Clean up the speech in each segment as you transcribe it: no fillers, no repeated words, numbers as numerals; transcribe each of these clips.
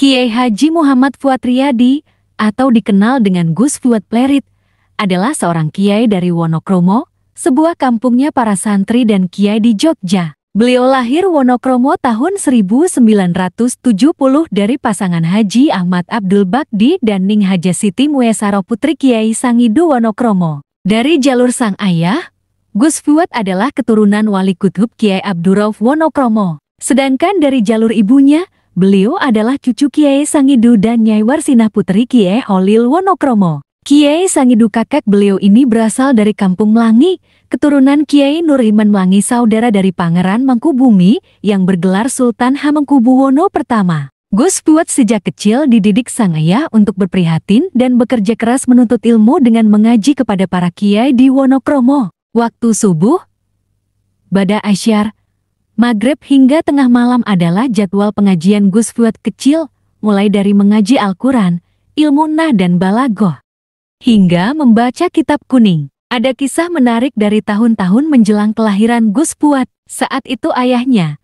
Kiai Haji Muhammad Fuad Riyadi, atau dikenal dengan Gus Fuad Plerit, adalah seorang kiai dari Wonokromo, sebuah kampungnya para santri dan kiai di Jogja. Beliau lahir Wonokromo tahun 1970 dari pasangan Haji Ahmad Abdul Bakdi dan Ning Haja Siti Muesaro putri Kiai Sangidu Wonokromo. Dari jalur sang ayah, Gus Fuad adalah keturunan Wali Kutub Kiai Abdurrauf Wonokromo. Sedangkan dari jalur ibunya, beliau adalah cucu Kiai Sangidu dan Nyai Warsinah putri Kiai Holil Wonokromo. Kiai Sangidu kakek beliau ini berasal dari Kampung Melangi, keturunan Kiai Nur Iman Melangi saudara dari Pangeran Mangkubumi yang bergelar Sultan Hamengkubuwono I. Gus Fuad sejak kecil dididik sang ayah untuk berprihatin dan bekerja keras menuntut ilmu dengan mengaji kepada para kiai di Wonokromo. Waktu subuh, bada asyar, maghrib hingga tengah malam adalah jadwal pengajian Gus Fuad kecil, mulai dari mengaji Al-Quran, ilmu nah dan balagoh, hingga membaca kitab kuning. Ada kisah menarik dari tahun-tahun menjelang kelahiran Gus Fuad. Saat itu ayahnya,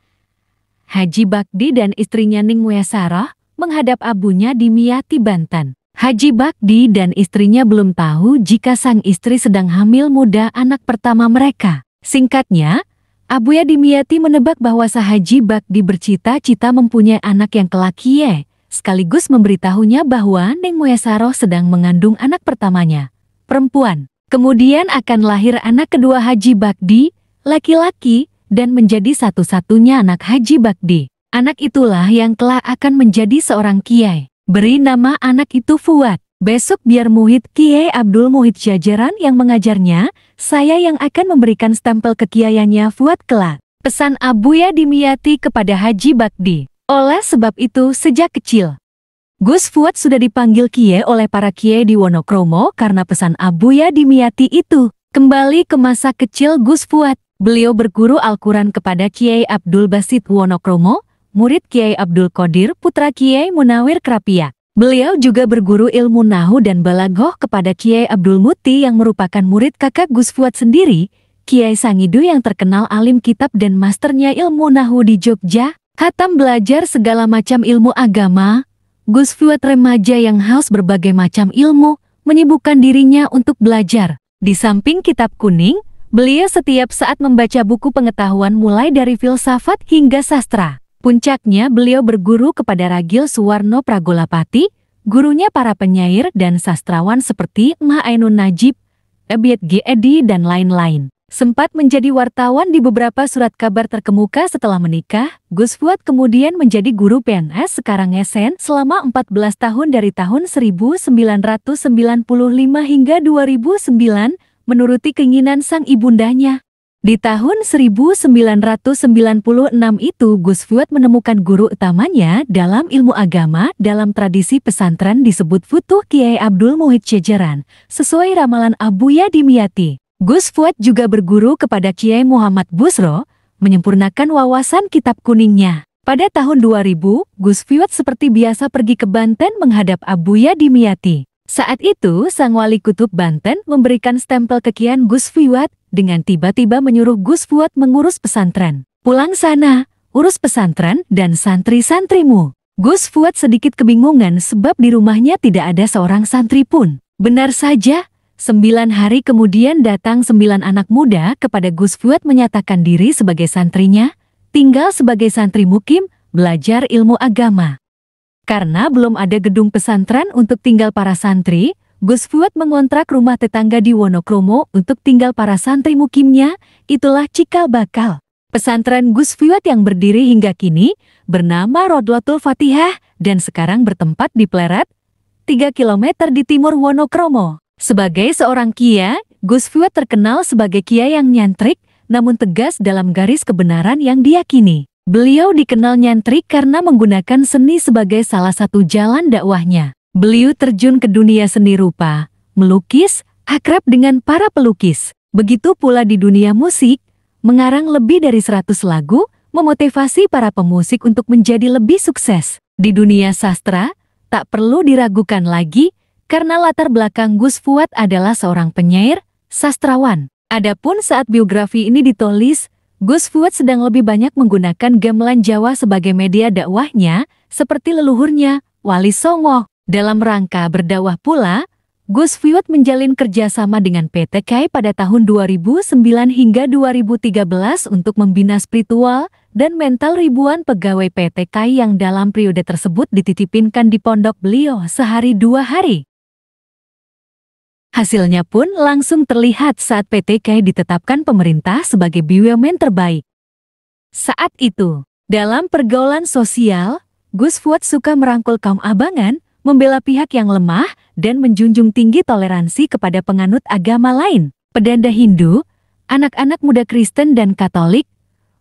Haji Bakdi dan istrinya Ning Muesaro, menghadap abunya di Miati, Banten. Haji Bakdi dan istrinya belum tahu jika sang istri sedang hamil muda anak pertama mereka. Singkatnya, Abuya Dimyati menebak bahwa Haji Bakdi bercita-cita mempunyai anak yang kelak kiai, sekaligus memberitahunya bahwa Ning Muesaro sedang mengandung anak pertamanya, perempuan. Kemudian akan lahir anak kedua Haji Bakdi, laki-laki, dan menjadi satu-satunya anak Haji Bakdi. Anak itulah yang kelak akan menjadi seorang kiai. Beri nama anak itu Fuad. Besok biar Muhid Kiai Abdul Muhid Syajaran yang mengajarnya, saya yang akan memberikan stempel kekiaiannya Fuad kelak. Pesan Abuya Dimyati kepada Haji Bakdi. Oleh sebab itu sejak kecil, Gus Fuad sudah dipanggil kiai oleh para kiai di Wonokromo karena pesan Abuya Dimyati itu. Kembali ke masa kecil Gus Fuad, beliau berguru Al-Quran kepada Kiai Abdul Basit Wonokromo, murid Kiai Abdul Qadir putra Kiai Munawir Krapia. Beliau juga berguru ilmu nahu dan balagoh kepada Kiai Abdul Muti yang merupakan murid kakak Gus Fuad sendiri, Kiai Sangidu yang terkenal alim kitab dan masternya ilmu nahu di Jogja. Khatam belajar segala macam ilmu agama, Gus Fuad remaja yang haus berbagai macam ilmu, menyibukkan dirinya untuk belajar. Di samping kitab kuning, beliau setiap saat membaca buku pengetahuan mulai dari filsafat hingga sastra. Puncaknya beliau berguru kepada Ragil Suwarno Pragolapati, gurunya para penyair dan sastrawan seperti Mah Ainun Najib, Abiet G. Edi dan lain-lain. Sempat menjadi wartawan di beberapa surat kabar terkemuka setelah menikah, Gus Fuad kemudian menjadi guru PNS sekarang SN selama 14 tahun dari tahun 1995 hingga 2009, menuruti keinginan sang ibundanya. Di tahun 1996 itu Gus Fuad menemukan guru utamanya dalam ilmu agama dalam tradisi pesantren disebut Futuh Kiai Abdul Muhid Syajaran, sesuai ramalan Abuya Dimyati. Gus Fuad juga berguru kepada Kiai Muhammad Busro, menyempurnakan wawasan kitab kuningnya. Pada tahun 2000, Gus Fuad seperti biasa pergi ke Banten menghadap Abuya Dimyati. Saat itu, sang wali kutub Banten memberikan stempel kekian Gus Fuad dengan tiba-tiba menyuruh Gus Fuad mengurus pesantren. Pulang sana, urus pesantren dan santri-santrimu. Gus Fuad sedikit kebingungan sebab di rumahnya tidak ada seorang santri pun. Benar saja, 9 hari kemudian datang 9 anak muda kepada Gus Fuad menyatakan diri sebagai santrinya, tinggal sebagai santri mukim, belajar ilmu agama. Karena belum ada gedung pesantren untuk tinggal para santri, Gus Fuad mengontrak rumah tetangga di Wonokromo untuk tinggal para santri mukimnya, itulah cikal bakal pesantren Gus Fuad yang berdiri hingga kini, bernama Rodlotul Fatihah, dan sekarang bertempat di Pleret, 3 km di timur Wonokromo. Sebagai seorang kiai, Gus Fuad terkenal sebagai kiai yang nyantrik, namun tegas dalam garis kebenaran yang diyakini. Beliau dikenal nyantrik karena menggunakan seni sebagai salah satu jalan dakwahnya. Beliau terjun ke dunia seni rupa, melukis, akrab dengan para pelukis. Begitu pula di dunia musik, mengarang lebih dari 100 lagu, memotivasi para pemusik untuk menjadi lebih sukses. Di dunia sastra, tak perlu diragukan lagi, karena latar belakang Gus Fuad adalah seorang penyair, sastrawan. Adapun saat biografi ini ditulis, Gus Fuad sedang lebih banyak menggunakan gamelan Jawa sebagai media dakwahnya, seperti leluhurnya, Wali Songo. Dalam rangka berdakwah pula, Gus Fuad menjalin kerjasama dengan PT KAI pada tahun 2009 hingga 2013 untuk membina spiritual dan mental ribuan pegawai PT KAI yang dalam periode tersebut dititipinkan di pondok beliau sehari 2 hari. Hasilnya pun langsung terlihat saat PT KAI ditetapkan pemerintah sebagai BUMN terbaik. Saat itu, dalam pergaulan sosial, Gus Fuad suka merangkul kaum abangan, membela pihak yang lemah, dan menjunjung tinggi toleransi kepada penganut agama lain. Pedanda Hindu, anak-anak muda Kristen dan Katolik,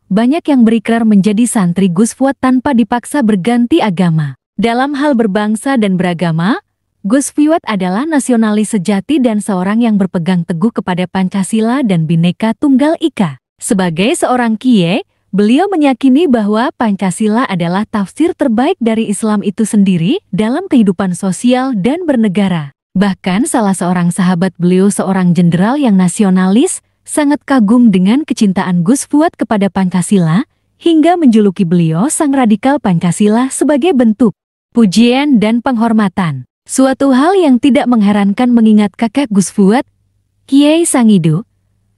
banyak yang berikrar menjadi santri Gus Fuad tanpa dipaksa berganti agama. Dalam hal berbangsa dan beragama, Gus Fuad adalah nasionalis sejati dan seorang yang berpegang teguh kepada Pancasila dan Bhinneka Tunggal Ika. Sebagai seorang kiai, beliau meyakini bahwa Pancasila adalah tafsir terbaik dari Islam itu sendiri dalam kehidupan sosial dan bernegara. Bahkan salah seorang sahabat beliau, seorang jenderal yang nasionalis, sangat kagum dengan kecintaan Gus Fuad kepada Pancasila, hingga menjuluki beliau sang radikal Pancasila sebagai bentuk pujian dan penghormatan. Suatu hal yang tidak mengherankan mengingat kakek Gus Fuad, Kiai Sangido,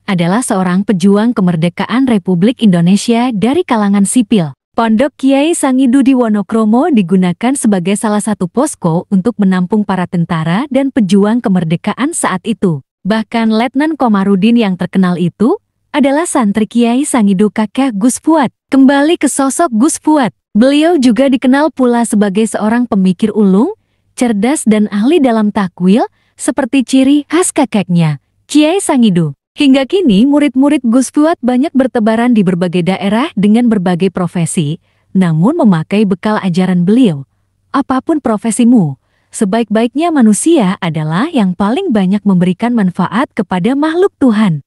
adalah seorang pejuang kemerdekaan Republik Indonesia dari kalangan sipil. Pondok Kiai Sangido di Wonokromo digunakan sebagai salah satu posko untuk menampung para tentara dan pejuang kemerdekaan saat itu. Bahkan Letnan Komarudin yang terkenal itu adalah santri Kiai Sangido kakek Gus Fuad. Kembali ke sosok Gus Fuad, beliau juga dikenal pula sebagai seorang pemikir ulung, cerdas dan ahli dalam takwil, seperti ciri khas kakeknya, Kiai Sangido. Hingga kini murid-murid Gus Fuad banyak bertebaran di berbagai daerah dengan berbagai profesi, namun memakai bekal ajaran beliau. Apapun profesimu, sebaik-baiknya manusia adalah yang paling banyak memberikan manfaat kepada makhluk Tuhan.